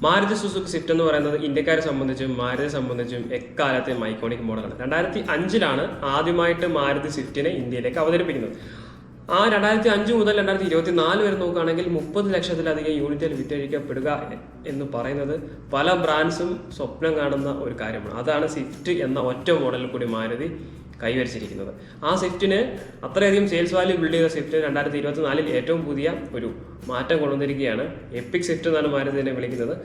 Maruti Suzuki Swift എന്ന് പറയുന്നത് ഇന്ത്യക്കാരെ സംബന്ധിച്ചും മാരുതിയെ സംബന്ധിച്ചും എക്കാലത്തെയും ഐക്കോണിക് മോഡലാണ്. 2005 ആദ്യമായിട്ട് മാരുതി സ്വിഫ്റ്റിനെ ഇന്ത്യയിലേക്ക് അവതരിപ്പിക്കുന്നത്. ആ 2005 മുതൽ 2024 വരെ നോക്കുകയാണെങ്കിൽ 30 ലക്ഷത്തിലധികം യൂണിറ്റിൽ വിറ്റഴിക്കപ്പെടുക എന്ന് പറയുന്നത് പല ബ്രാൻഡ്സും സ്വപ്നം കാണുന്ന ഒരു കാര്യമാണ്. അതാണ് സ്വിഫ്റ്റ് എന്ന ഒറ്റ മോഡലിൽ കൂടി മാരുതി കൈവരിച്ചിരിക്കുന്നത്. ആ സ്വിഫ്റ്റിന് അത്രയധികം സെയിൽസ് വാല്യൂ ബിൽഡ് ചെയ്ത സ്വിഫ്റ്റ് 2024 ഏറ്റവും പുതിയ ഒരു മാറ്റം കൊണ്ടുവന്നിരിക്കുകയാണ്. എപ്പിക് സ്വിഫ്റ്റ് എന്നാണ് മാരുതിനെ വിളിക്കുന്നത്.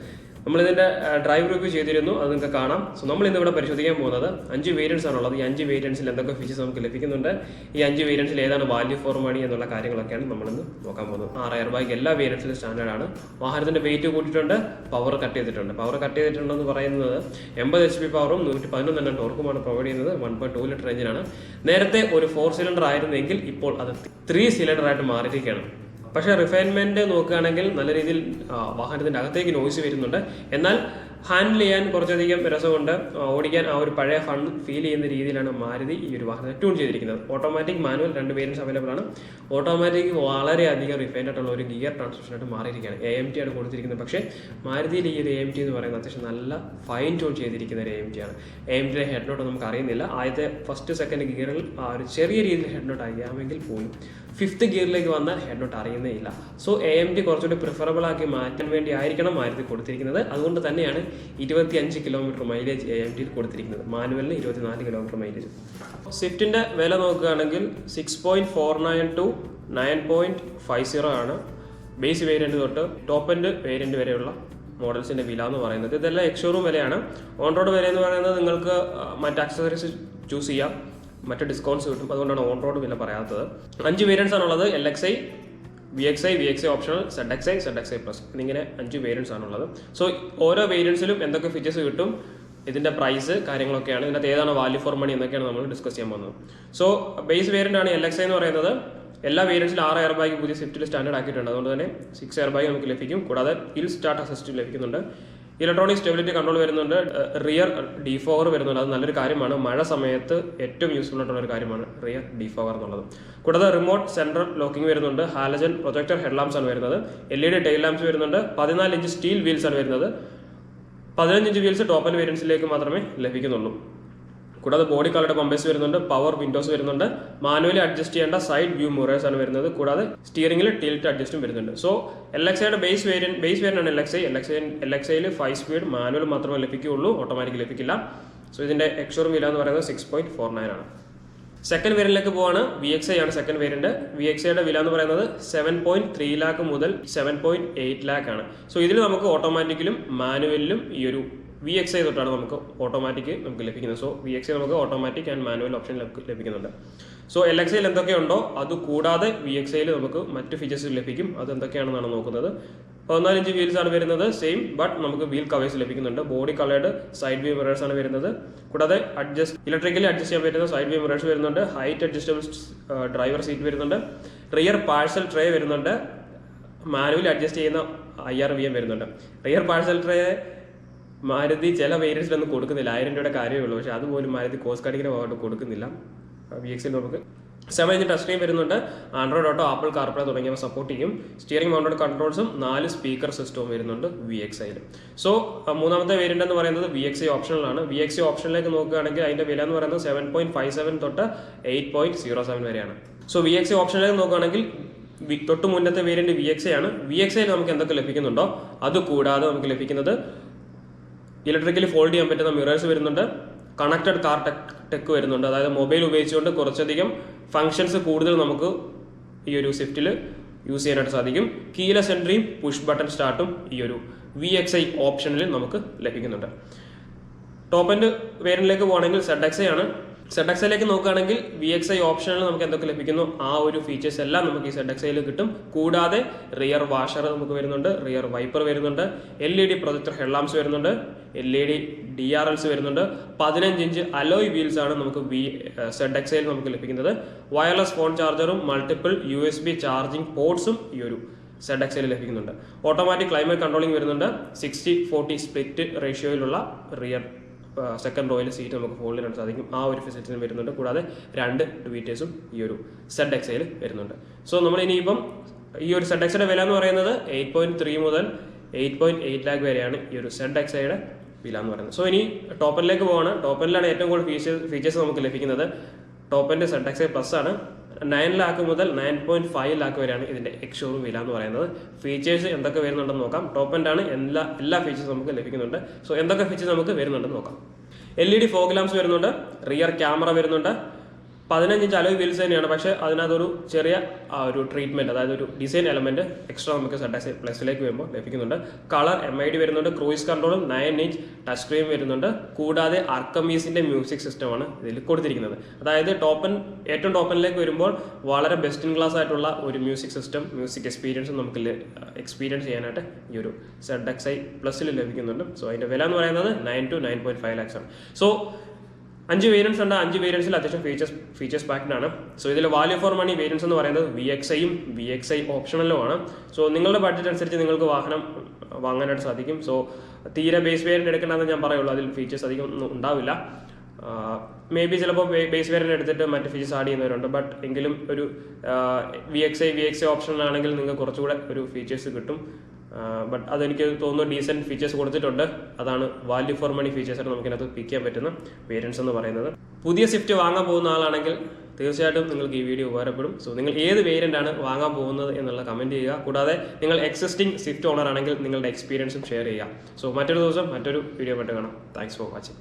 നമ്മളിതിൻ്റെ ഡ്രൈവ് റിവ്യൂ ചെയ്തിരുന്നു, അത് നിങ്ങൾക്ക് കാണാം. സോ നമ്മൾ ഇന്നിവിടെ പരിശോധിക്കാൻ പോകുന്നത് 5 വേരിയൻസ് ആണുള്ളത്. ഈ 5 വേരിയൻസിൽ എന്തൊക്കെ ഫീച്ചേഴ്സ് നമുക്ക് ലഭിക്കുന്നുണ്ട്, ഈ 5 വേരിയൻസിൽ ഏതാണ് വാല്യൂ ഫോർ മണി എന്നുള്ള കാര്യങ്ങളൊക്കെയാണ് നമ്മളിന്ന് നോക്കാൻ പോകുന്നത്. 6 എയർ ബാഗ് എല്ലാ വേരിയൻസിലും സ്റ്റാൻഡേർഡ് ആണ്. വാഹനത്തിൻ്റെ വെയിറ്റ് കൂട്ടിയിട്ടുണ്ട്, പവർ കട്ട് ചെയ്തിട്ടുണ്ട്. പവർ കട്ട് ചെയ്തിട്ടുണ്ടെന്ന് പറയുന്നത് 80 HP പവറും 111 ടോർക്കുമാണ് പ്രൊവൈഡ് ചെയ്യുന്നത്. 1.2 ലിറ്റർ എഞ്ചിനാണ്. നേരത്തെ ഒരു 4 സിലിണ്ടർ ആയിരുന്നെങ്കിൽ ഇപ്പോൾ അത് 3 സിലിണ്ടർ ആയിട്ട് മാറിയിരിക്കുകയാണ്. പക്ഷേ റിഫൈൻമെൻറ്റ് നോക്കുകയാണെങ്കിൽ നല്ല രീതിയിൽ വാഹനത്തിൻ്റെ അകത്തേക്ക് നോയ്സ് വരുന്നുണ്ട്. എന്നാൽ ഹാൻഡിൽ ചെയ്യാൻ കുറച്ചധികം രസമുണ്ട്. ഓടിക്കാൻ ആ ഒരു പഴയ ഫൺ ഫീൽ ചെയ്യുന്ന രീതിയിലാണ് മാരുതി ഈ ഒരു വാഹനത്തെ ട്യൂൺ ചെയ്തിരിക്കുന്നത്. ഓട്ടോമാറ്റിക് മാനുവൽ 2 വേരിയൻസ് അവൈലബിൾ ആണ്. ഓട്ടോമാറ്റിക് വളരെയധികം റിഫൈൻഡ് ആയിട്ടുള്ള ഒരു ഗിയർ ട്രാൻസ്മിഷനായിട്ട് മാറിയിരിക്കുകയാണ്. AMT ആണ് കൊടുത്തിരിക്കുന്നത്. പക്ഷേ മാരുതിയിൽ ഈ ഒരു AMT എന്ന് പറയുന്നത് അത്യാവശ്യം നല്ല ഫൈൻ ട്യൂൺ ചെയ്തിരിക്കുന്ന ഒരു AMT ആണ്. AMTയുടെ ഹെഡ് നോട്ട് നമുക്ക് അറിയുന്നില്ല. ആദ്യത്തെ ഫസ്റ്റ് സെക്കൻഡ് ഗിയറിൽ ആ ഒരു ചെറിയ രീതിയിൽ ഹെഡ് നോട്ട് അറിയാമെങ്കിൽ പോലും 5th ഗിയറിലേക്ക് വന്നാൽ ഹെഡ് നോട്ട് അറിയുന്നേ ഇല്ല. സോ AMT കുറച്ചുകൂടി പ്രിഫറബിൾ ആക്കി മാറ്റാൻ വേണ്ടി ആയിരിക്കണം മാരുതി കൊടുത്തിരിക്കുന്നത്. അതുകൊണ്ട് തന്നെയാണ് 25 കിലോമീറ്റർ മൈലേജ് AMTയിൽ കൊടുത്തിരിക്കുന്നത്. മാനുവലിന് 24 കിലോമീറ്റർ മൈലേജ്. സ്വിഫ്റ്റിൻ്റെ വില നോക്കുകയാണെങ്കിൽ 6.49 to 9.50 ആണ് ബേസ് വേരിയൻറ്റ് തൊട്ട് ടോപ്പ് എൻഡ് വേരിയൻറ്റ് വരെയുള്ള മോഡൽസിൻ്റെ വില എന്ന് പറയുന്നത്. ഇതെല്ലാം എക്സ്ഷോറൂം വിലയാണ്. ഓൺ റോഡ് വില എന്ന് പറയുന്നത് നിങ്ങൾക്ക് മറ്റ് ആക്സസറീസ് ചൂസ് ചെയ്യാം, മറ്റ് ഡിസ്കൗണ്ട്സ് കിട്ടും. അതുകൊണ്ടാണ് ഓൺ റോഡ് വില പറയാത്തത്. 5 വേരിയൻസ് ആണുള്ളത്. LXI, VXI optional, ZXI plus എന്നിങ്ങനെ 5 വേരിയൻസ് ആണുള്ളത്. സോ ഓരോ വേരിയൻസിലും എന്തൊക്കെ ഫീച്ചേഴ്സ് കിട്ടും, ഇതിൻ്റെ പ്രൈസ് കാര്യങ്ങളൊക്കെയാണ്, ഇതിനകത്ത് ഏതാണ് വാല്യൂ ഫോർ മണി എന്നൊക്കെയാണ് നമ്മൾ ഡിസ്കസ് ചെയ്യാൻ പോകുന്നത്. സോ ബേസ് വേരിയൻ്റ് ആണ് LXI എന്ന് പറയുന്നത്. എല്ലാ വേരിയൻസിലും 6 എയർ ബാഗ് പുതിയ സ്വിഫ്റ്റിൽ സ്റ്റാൻഡേർഡ് ആക്കിയിട്ടുണ്ട്. അതുകൊണ്ട് തന്നെ 6 എയർ ബാഗ് നമുക്ക് ലഭിക്കും. കൂടാതെ ഹിൽ സ്റ്റാർട്ട് അസിസ്റ്റ് ലഭിക്കുന്നുണ്ട്. ഇലക്ട്രോണിക് സ്റ്റെബിലിറ്റി കൺട്രോൾ വരുന്നുണ്ട്. റിയർ ഡിഫോഗർ വരുന്നുണ്ട്. അത് നല്ലൊരു കാര്യമാണ്. മഴ സമയത്ത് ഏറ്റവും യൂസ്ഫുൾ ആയിട്ടുള്ള ഒരു കാര്യമാണ് റിയർ ഡിഫോഗർ എന്നുള്ളത്. കൂടാതെ റിമോട്ട് സെൻട്രൽ ലോക്കിംഗ് വരുന്നുണ്ട്. ഹാലജൻ പ്രൊജക്ടർ ഹെഡ് ലാംപ്സ് ആണ് വരുന്നത്. LED ടെയിൽ ലാംപ്സ് വരുന്നുണ്ട്. 14 ഇഞ്ച് സ്റ്റീൽ വീൽസ് ആണ് വരുന്നത്. 15 ഇഞ്ച് വീൽസ് ടോപ്പ് എൻഡ് വേരിയൻസിലേക്ക് മാത്രമേ ലഭിക്കുന്നുള്ളൂ. കൂടാതെ ബോഡി കളറുടെ ബമ്പേഴ്സ് വരുന്നുണ്ട്. പവർ വിൻഡോസ് വരുന്നുണ്ട്. മാനുവലി അഡ്ജസ്റ്റ് ചെയ്യേണ്ട സൈഡ് വ്യൂ മിറേഴ്സ് ആണ് വരുന്നത്. കൂടാതെ സ്റ്റിയറിംഗിൽ ടിൽറ്റ് അഡ്ജസ്റ്റും വരുന്നുണ്ട്. സോ LXIയുടെ ബേസ് വേരിയൻ്റ് ആണ് LXIയിൽ 5 സ്പീഡ് മാനുവൽ മാത്രമേ ലഭിക്കുകയുള്ളൂ, ഓട്ടോമാറ്റിക് ലഭിക്കില്ല. സോ ഇതിൻ്റെ എക്സ്ഷോറൂം വില എന്ന് പറയുന്നത് 6.49 ആണ്. സെക്കൻഡ് വേരിയന്റിലേക്ക് പോവാണ്. VXI ആണ് സെക്കൻഡ് വേരിയന്റ്. VXIയുടെ വില എന്ന് പറയുന്നത് 7.3 ലാക്ക് മുതൽ 7.8 ലാക്ക് ആണ്. സോ ഇതിൽ നമുക്ക് ഓട്ടോമാറ്റിക്കിലും മാനുവലിലും ഈ ഒരു VXI തൊട്ടാണ് നമുക്ക് ഓട്ടോമാറ്റിക് നമുക്ക് ലഭിക്കുന്നത്. സോ VXI നമുക്ക് ഓട്ടോമാറ്റിക് ആൻഡ് മാനുവൽ ഓപ്ഷൻ ലഭിക്കുന്നുണ്ട്. സോ LXIയിൽ എന്തൊക്കെയുണ്ടോ അത് കൂടാതെ VXIയിൽ നമുക്ക് മറ്റ് ഫീച്ചേഴ്സ് ലഭിക്കും. അത് എന്തൊക്കെയാണെന്നാണ് നോക്കുന്നത്. 14 ഇഞ്ച് വീൽസ് ആണ് വരുന്നത്. സെയിം ബട്ട് നമുക്ക് വീൽ കവേഴ്സ് ലഭിക്കുന്നുണ്ട്. Body coloured side view mirrors ആണ് വരുന്നത്. കൂടാതെ ഇലക്ട്രിക്കലി അഡ്ജസ്റ്റ് ചെയ്യാൻ പറ്റുന്ന സൈഡ് വ്യൂ മിറേഴ്സ് വരുന്നുണ്ട്. ഹൈറ്റ് അഡ്ജസ്റ്റബിൾ ഡ്രൈവർ സീറ്റ് വരുന്നുണ്ട്. റിയർ പാഴ്സൽ ട്രേ വരുന്നുണ്ട്. മാനുവലി അഡ്ജസ്റ്റ് ചെയ്യുന്ന IRVM വരുന്നുണ്ട്. റിയർ പാഴ്സൽ ട്രേ മാരുതി ചില വേരിയൻസിലൊന്നും കൊടുക്കുന്നില്ല. 1000 രൂപയുടെ കാര്യമേ ഉള്ളൂ. പക്ഷേ അതുപോലും മാരുതി കോസ്റ്റ് കട്ടിങ്ങിന് ഭാഗമായിട്ട് കൊടുക്കുന്നില്ല. VXIയിൽ നമുക്ക് 7 ഇഞ്ച് ടച്ച് സ്ക്രീൻ വരുന്നുണ്ട്. ആൻഡ്രോയിഡ് ഓട്ടോ, ആപ്പിൾ കാർപ്ലേ തുടങ്ങിയവ സപ്പോർട്ട് ചെയ്യും. സ്റ്റിയറിംഗ് മൗണ്ടഡ് കൺട്രോൾസും 4 സ്പീക്കർ സിസ്റ്റവും വരുന്നുണ്ട് VXIയിൽ. സോ മൂന്നാമത്തെ വേരിയന്റ് എന്ന് പറയുന്നത് VXI ഓപ്ഷനിലാണ്. VXI ഓപ്ഷനിലേക്ക് നോക്കുകയാണെങ്കിൽ അതിൻ്റെ വില എന്ന് പറയുന്നത് 7.57 തൊട്ട് 8.07 വരെയാണ്. സോ VXI ഓപ്ഷനിലേക്ക് നോക്കുകയാണെങ്കിൽ തൊട്ട് മുന്നത്തെ വേരിയന്റ് VXI ആണ്. VXIയിൽ നമുക്ക് എന്തൊക്കെ ലഭിക്കുന്നുണ്ടോ അത് കൂടാതെ നമുക്ക് ലഭിക്കുന്നത് ഇലക്ട്രിക്കലി ഫോൾഡ് ചെയ്യാൻ പറ്റുന്ന മിറേഴ്സ് വരുന്നുണ്ട്. കണക്റ്റഡ് കാർ ടെക് വരുന്നുണ്ട്. അതായത് മൊബൈൽ ഉപയോഗിച്ചുകൊണ്ട് കുറച്ചധികം ഫങ്ഷൻസ് കൂടുതൽ നമുക്ക് ഈ ഒരു സ്വിഫ്റ്റിൽ യൂസ് ചെയ്യാനായിട്ട് സാധിക്കും. കീലെസ് എൻട്രിയും പുഷ് ബട്ടൺ സ്റ്റാർട്ടും ഈ ഒരു VXI ഓപ്ഷനിൽ നമുക്ക് ലഭിക്കുന്നുണ്ട്. ടോപ്പ് എൻഡ് വേരിയന്റിലേക്ക് പോകുകയാണെങ്കിൽ ZXI ആണ്. ZXIയിലേക്ക് നോക്കുകയാണെങ്കിൽ VXI ഓപ്ഷനിൽ നമുക്ക് എന്തൊക്കെ ലഭിക്കുന്നു ആ ഒരു ഫീച്ചേഴ്സ് എല്ലാം നമുക്ക് ഈ ZXIയിൽ കിട്ടും. കൂടാതെ റിയർ വാഷർ നമുക്ക് വരുന്നുണ്ട്. റിയർ വൈപ്പർ വരുന്നുണ്ട്. LED പ്രൊജക്ടർ ഹെഡ് ലാംപ്സ് വരുന്നുണ്ട്. LED DRLs വരുന്നുണ്ട്. 15 ഇഞ്ച് അലോയ് വീൽസ് ആണ് നമുക്ക് ZXIയിൽ നമുക്ക് ലഭിക്കുന്നത്. വയർലെസ് ഫോൺ ചാർജറും മൾട്ടിപ്പിൾ USB ചാർജിങ് പോർട്സും ഈ ഒരു ZXIയിൽ ലഭിക്കുന്നുണ്ട്. ഓട്ടോമാറ്റിക് ക്ലൈമറ്റ് കൺട്രോളിംഗ് വരുന്നുണ്ട്. 60-40 സ്പ്ലിറ്റ് റേഷ്യോയിലുള്ള റിയർ സെക്കൻഡ് റോയിൽ സീറ്റ് നമുക്ക് ഫോൾഡ് ചെയ്യാനായിട്ട് സാധിക്കും. ആ ഒരു ഫെസിലിറ്റിയും വരുന്നുണ്ട്. കൂടാതെ 2 ട്വീറ്റേഴ്സും ഈ ഒരു ZXIയിൽ വരുന്നുണ്ട്. സോ നമ്മൾ ഇനിയിപ്പം ഈ ഒരു ZXIയുടെ വില എന്ന് പറയുന്നത് 8.3 മുതൽ 8.8 lakh വരെയാണ് ഈ ഒരു ZXIയുടെ വില എന്ന് പറയുന്നത്. സോ ഇനി ടോപ്പ് എൻഡിലേക്ക് പോവാണ്. ടോപ്പ് എൻഡിലാണ് ഏറ്റവും കൂടുതൽ ഫീച്ചേഴ്സ് നമുക്ക് ലഭിക്കുന്നത്. ടോപ്പ് എൻഡ് ZXI പ്ലസ് ആണ്. 9 lakh മുതൽ 9.5 lakh വരെയാണ് ഇതിന്റെ എക്സ് ഷോറൂം വില എന്ന് പറയുന്നത്. ഫീച്ചേഴ്സ് എന്തൊക്കെ വരുന്നുണ്ടെന്ന് നോക്കാം. ടോപ്പ് എൻഡ് ആണ്, എല്ലാ ഫീച്ചേഴ്സും നമുക്ക് ലഭിക്കുന്നുണ്ട്. സോ എന്തൊക്കെ ഫീച്ചേഴ്സ് നമുക്ക് വരുന്നുണ്ടെന്ന് നോക്കാം. LED ഫോഗ് ലാംപ്സ് വരുന്നുണ്ട്, റിയർ ക്യാമറ വരുന്നുണ്ട്, 15 ഇഞ്ച് അലോയ് വീൽസ് തന്നെയാണ്, പക്ഷേ അതിനകത്തൊരു ചെറിയ ഒരു ട്രീറ്റ്മെന്റ്, അതായത് ഒരു ഡിസൈൻ എലമെന്റ് എക്സ്ട്രാ നമുക്ക് ZXI പ്ലസിലേക്ക് വരുമ്പോൾ ലഭിക്കുന്നുണ്ട്. കളർ MID വരുന്നുണ്ട്, ക്രൂയിസ് കൺട്രോളും 9 ഇഞ്ച് ടച്ച് സ്ക്രീൻ വരുന്നുണ്ട്. കൂടാതെ ആർക്കമീസിന്റെ മ്യൂസിക് സിസ്റ്റമാണ് ഇതിൽ കൊടുത്തിരിക്കുന്നത്. അതായത് ഏറ്റവും ടോപ്പനിലേക്ക് വരുമ്പോൾ വളരെ ബെസ്റ്റ് ഇൻ ക്ലാസ് ആയിട്ടുള്ള ഒരു മ്യൂസിക് സിസ്റ്റം, മ്യൂസിക് എക്സ്പീരിയൻസും നമുക്ക് എക്സ്പീരിയൻസ് ചെയ്യാനായിട്ട് ഈ ഒരു ZXI പ്ലസിൽ ലഭിക്കുന്നുണ്ട്. സോ അതിന്റെ വില എന്ന് പറയുന്നത് 9 to 9.5 lakhs ആണ്. സോ 5 വേരിയൻസ് ഉണ്ട്. 5 വേരിയൻസിൽ അത്യാവശ്യം ഫീച്ചേഴ്സ് പാക്ഡ് ആണ്. സോ ഇതിൽ വാല്യൂ ഫോർ മണി വേരിയൻസ് എന്ന് പറയുന്നത് VXIയും VXI ഓപ്ഷണലും ആണ്. സോ നിങ്ങളുടെ ബഡ്ജറ്റ് അനുസരിച്ച് നിങ്ങൾക്ക് വാഹനം വാങ്ങാനായിട്ട് സാധിക്കും. സോ തീരെ ബേസ് വേരിയന്റ് എടുക്കണമെന്ന് ഞാൻ പറയുള്ളൂ, അതിൽ ഫീച്ചേഴ്സ് അധികം ഒന്നും ഉണ്ടാവില്ല. മേ ബി ചിലപ്പോൾ ബേസ് വേരിയന്റ് എടുത്തിട്ട് മറ്റ് ഫീച്ചേഴ്സ് ആഡ് ചെയ്യുന്നവരുണ്ട്. ബട്ട് എങ്കിലും ഒരു VXI ഓപ്ഷനിലാണെങ്കിൽ നിങ്ങൾക്ക് കുറച്ചുകൂടെ ഒരു ഫീച്ചേഴ്സ് കിട്ടും. ബട്ട് അതെനിക്ക് തോന്നുന്നു ഡീസൻറ്റ് ഫീച്ചേഴ്സ് കൊടുത്തിട്ടുണ്ട്. അതാണ് വാല്യൂ ഫോർ മണി ഫീച്ചേഴ്സായിട്ട് നമുക്കിനകത്ത് പിക്ക് ചെയ്യാൻ പറ്റുന്ന വേരിയൻസ് എന്ന് പറയുന്നത്. പുതിയ സ്വിഫ്റ്റ് വാങ്ങാൻ പോകുന്ന ആളാണെങ്കിൽ തീർച്ചയായിട്ടും നിങ്ങൾക്ക് ഈ വീഡിയോ ഉപകാരപ്പെടും. സോ നിങ്ങൾ ഏത് വേരിയൻ്റ് ആണ് വാങ്ങാൻ പോകുന്നത് എന്നുള്ള കമൻറ്റ് ചെയ്യുക. കൂടാതെ നിങ്ങൾ എക്സിസ്റ്റിംഗ് സ്വിഫ്റ്റ് ഓണർ ആണെങ്കിൽ നിങ്ങളുടെ എക്സ്പീരിയൻസും ഷെയർ ചെയ്യുക. സോ മറ്റൊരു ദിവസം മറ്റൊരു വീഡിയോ ആയിട്ട് കാണാം. Thanks for watching.